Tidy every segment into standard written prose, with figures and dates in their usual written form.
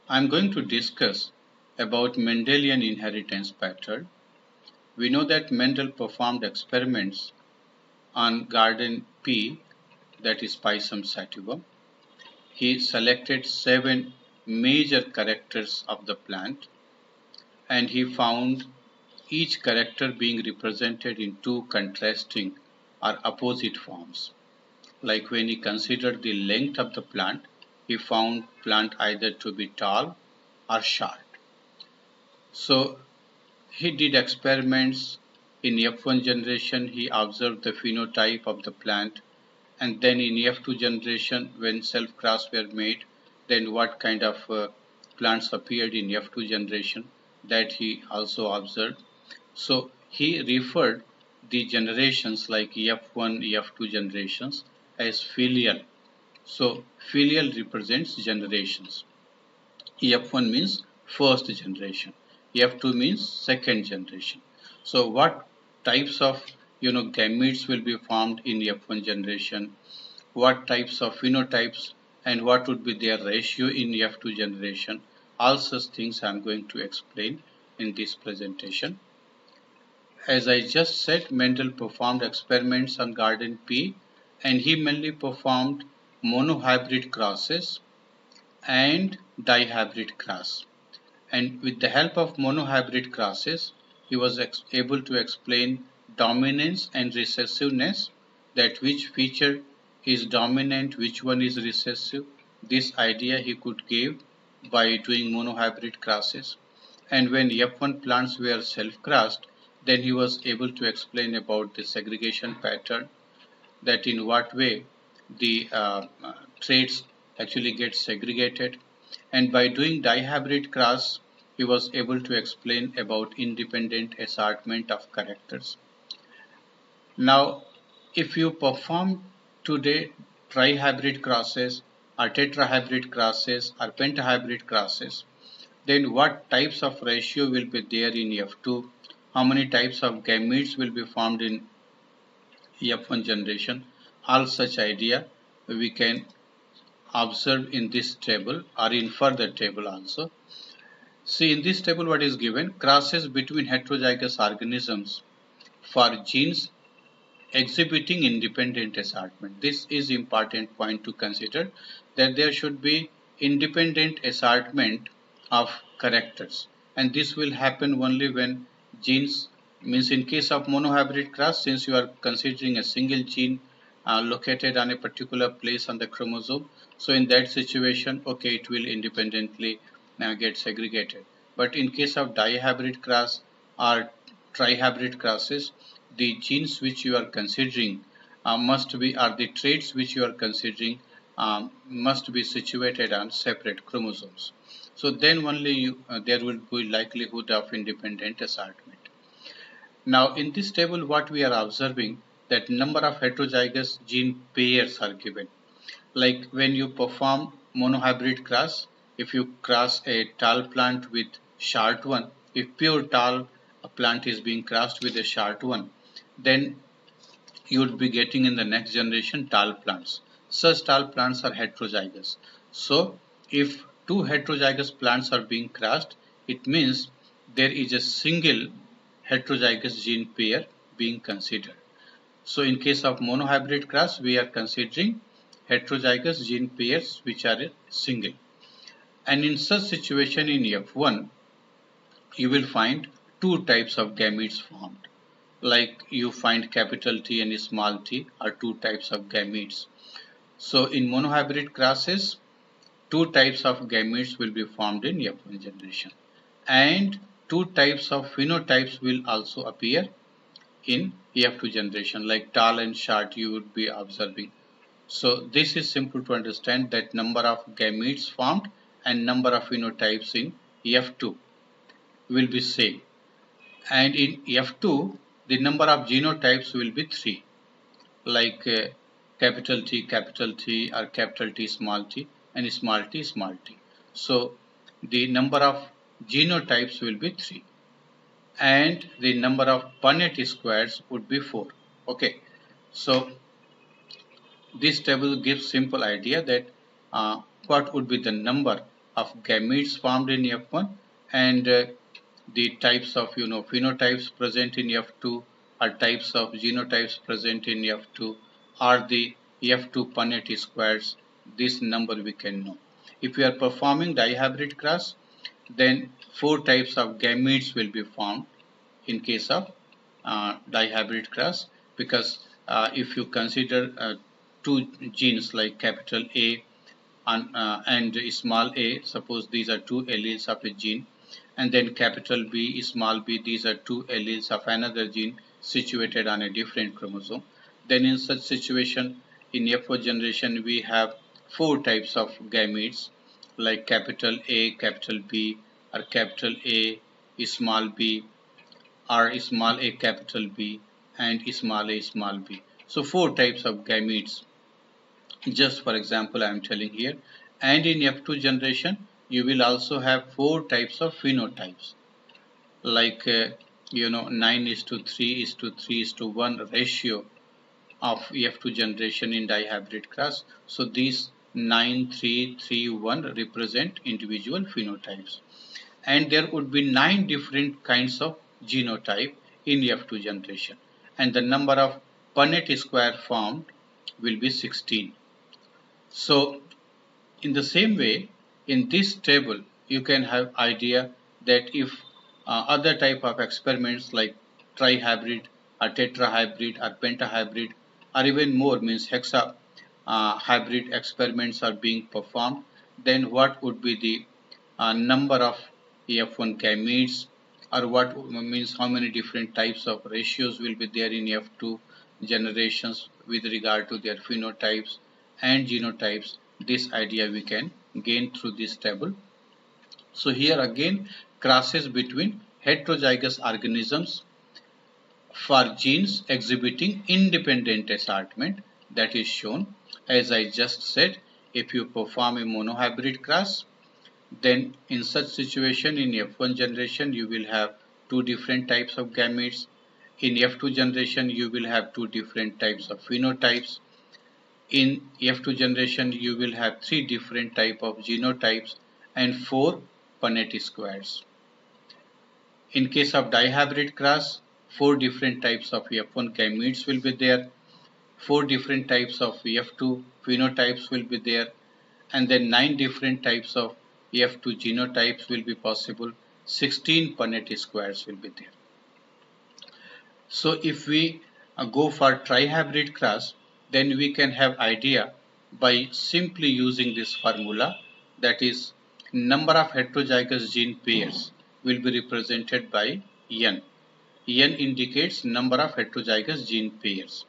I'm going to discuss about Mendelian inheritance pattern. We know that Mendel performed experiments on garden pea, that is Pisum sativum. He selected 7 major characters of the plant and he found each character being represented in 2 contrasting or opposite forms. Like when he considered the length of the plant, he found plant either to be tall or short. So he did experiments in F1 generation. He observed the phenotype of the plant, and then in F2 generation, when self-cross were made, then what kind of plants appeared in F2 generation, that he also observed. So he referred the generations like F1, F2 generations as filial. So filial represents generations. F1 means first generation. F2 means second generation. So what types of gametes will be formed in F1 generation? What types of phenotypes and what would be their ratio in F2 generation? All such things I am going to explain in this presentation. As I just said, Mendel performed experiments on garden pea and he mainly performed monohybrid crosses and dihybrid cross. And with the help of monohybrid crosses, he was able to explain dominance and recessiveness, that which feature is dominant, which one is recessive. This idea he could give by doing monohybrid crosses. And when F1 plants were self-crossed, then he was able to explain about the segregation pattern, that in what way the traits actually get segregated, and by doing dihybrid cross he was able to explain about independent assortment of characters. Now if you perform today trihybrid crosses or tetrahybrid crosses or pentahybrid crosses, then what types of ratio will be there in F2, how many types of gametes will be formed in F1 generation, all such idea we can observe in this table or in further table also. See, in this table what is given: crosses between heterozygous organisms for genes exhibiting independent assortment. This is important point to consider, that there should be independent assortment of characters, and this will happen only when genes, means in case of monohybrid cross, since you are considering a single gene located on a particular place on the chromosome, so in that situation, okay, it will independently get segregated. But in case of dihybrid cross or trihybrid crosses, the genes which you are considering must be, or the traits which you are considering must be situated on separate chromosomes. So then only there will be likelihood of independent assortment. Now in this table what we are observing, that number of heterozygous gene pairs are given. Like when you perform monohybrid cross, if you cross a tall plant with short one, if pure tall plant is being crossed with a short one, then you would be getting in the next generation tall plants. Such tall plants are heterozygous. So if two heterozygous plants are being crossed, it means there is a single heterozygous gene pair being considered. So in case of monohybrid cross, we are considering heterozygous gene pairs which are single. And in such situation in F1, you will find 2 types of gametes formed. Like you find capital T and small t are 2 types of gametes. So in monohybrid crosses, 2 types of gametes will be formed in F1 generation. And 2 types of phenotypes will also appear in F2 generation, like tall and short you would be observing. So this is simple to understand, that number of gametes formed and number of phenotypes in F2 will be same. And in F2, the number of genotypes will be 3, like capital T, or capital T, small t, and small t, small t. So the number of genotypes will be 3. And the number of Punnett squares would be 4. Okay, so this table gives simple idea that what would be the number of gametes formed in F1 and the types of phenotypes present in F2 or types of genotypes present in F2 or the F2 Punnett squares. This number we can know. If we are performing dihybrid cross, then 4 types of gametes will be formed in case of dihybrid cross, because if you consider two genes like capital A and small a, suppose these are two alleles of a gene, and then capital B, small b, these are two alleles of another gene situated on a different chromosome. Then in such situation, in F4 generation, we have 4 types of gametes like capital A, capital B, or capital A, small b, or small a, capital B, and small a, small b. So 4 types of gametes, just for example I am telling here. And in F2 generation you will also have 4 types of phenotypes like 9:3 is to 3 is to 1 ratio of F2 generation in dihybrid cross. So these 9, 3, 3, 1 represent individual phenotypes, and there would be 9 different kinds of genotype in F2 generation, and the number of Punnett square formed will be 16. So in the same way, in this table, you can have idea that if other type of experiments like trihybrid or tetrahybrid or pentahybrid or even more, means hexa hybrid experiments are being performed, then what would be the number of F1 gametes, or what means how many different types of ratios will be there in F2 generations with regard to their phenotypes and genotypes. This idea we can gain through this table. So here again, crosses between heterozygous organisms for genes exhibiting independent assortment, that is shown. As I just said, if you perform a monohybrid cross, then in such situation in F1 generation you will have 2 different types of gametes. In F2 generation you will have 2 different types of phenotypes. In F2 generation you will have 3 different type of genotypes and 4 Punnett squares. In case of dihybrid cross, 4 different types of F1 gametes will be there, 4 different types of F2 phenotypes will be there, and then 9 different types of F2 genotypes will be possible, 16 Punnett squares will be there. So if we go for trihybrid cross, then we can have idea by simply using this formula, that is number of heterozygous gene pairs will be represented by N. N indicates number of heterozygous gene pairs.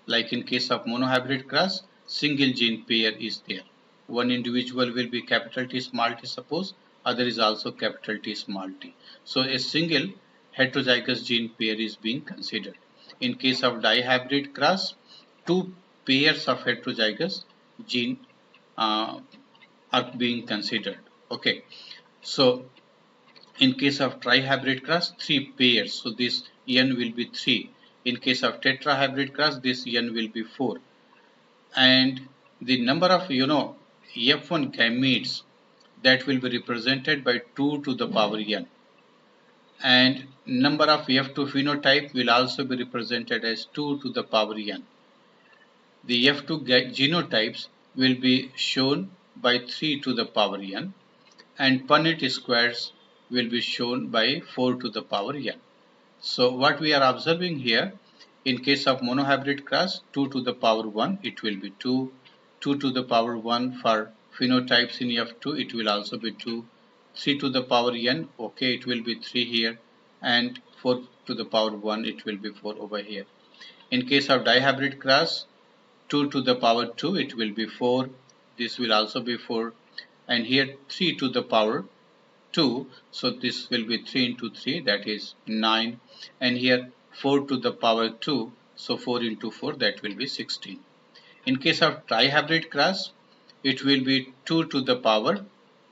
Like in case of monohybrid cross, single gene pair is there. One individual will be capital T small t, suppose, other is also capital T small t. So a single heterozygous gene pair is being considered. In case of dihybrid cross, 2 pairs of heterozygous gene are being considered. Okay, so in case of trihybrid cross, 3 pairs, so this N will be 3. In case of tetrahybrid cross, this N will be 4. And the number of F1 gametes, that will be represented by 2 to the power N. And number of F2 phenotype will also be represented as 2 to the power N. The F2 genotypes will be shown by 3 to the power N, and Punnett squares will be shown by 4 to the power N. So what we are observing here, in case of monohybrid cross, 2 to the power 1, it will be 2. 2 to the power 1 for phenotypes in F2, it will also be 2. 3 to the power N, okay, it will be 3 here, and 4 to the power 1, it will be 4 over here. In case of dihybrid cross, 2 to the power 2, it will be 4. This will also be 4. And here 3 to the power 2, so this will be 3 into 3, that is 9. And here 4 to the power 2, so 4 into 4, that will be 16. In case of trihybrid cross, it will be 2 to the power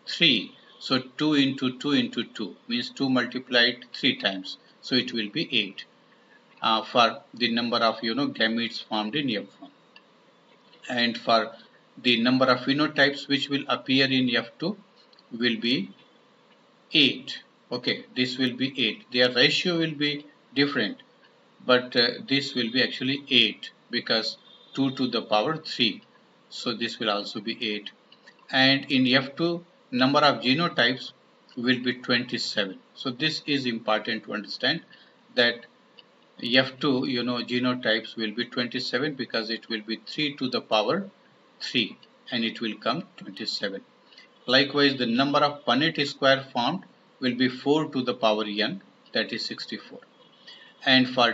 3. So 2 into 2 into 2 means 2 multiplied 3 times. So it will be 8 for the number of gametes formed in F1. And for the number of phenotypes which will appear in F2, will be 8. Okay, this will be 8. Their ratio will be different, but this will be actually 8 because 2 to the power 3. So this will also be 8. And in F2, number of genotypes will be 27. So this is important to understand that F2, genotypes will be 27 because it will be 3 to the power 3 and it will come 27. Likewise, the number of Punnett square formed will be 4 to the power n, that is 64. And for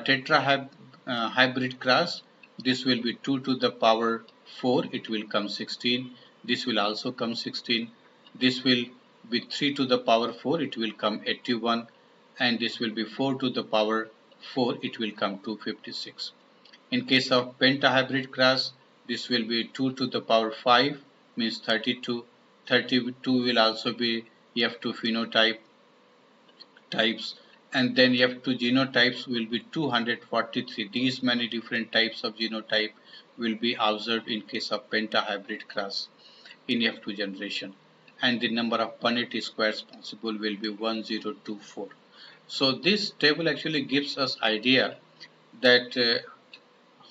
hybrid cross, this will be 2 to the power 4, it will come 16. This will also come 16. This will be 3 to the power 4, it will come 81. And this will be 4 to the power 4, it will come 256. In case of pentahybrid cross, this will be 2 to the power 5, means 32. 32 will also be F2 phenotype types, and then F2 genotypes will be 243. These many different types of genotype will be observed in case of pentahybrid cross in F2 generation, and the number of Punnett squares possible will be 1024. So this table actually gives us idea that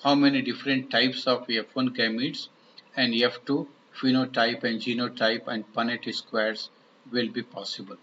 how many different types of F1 gametes and F2 phenotype and genotype and Punnett squares will be possible.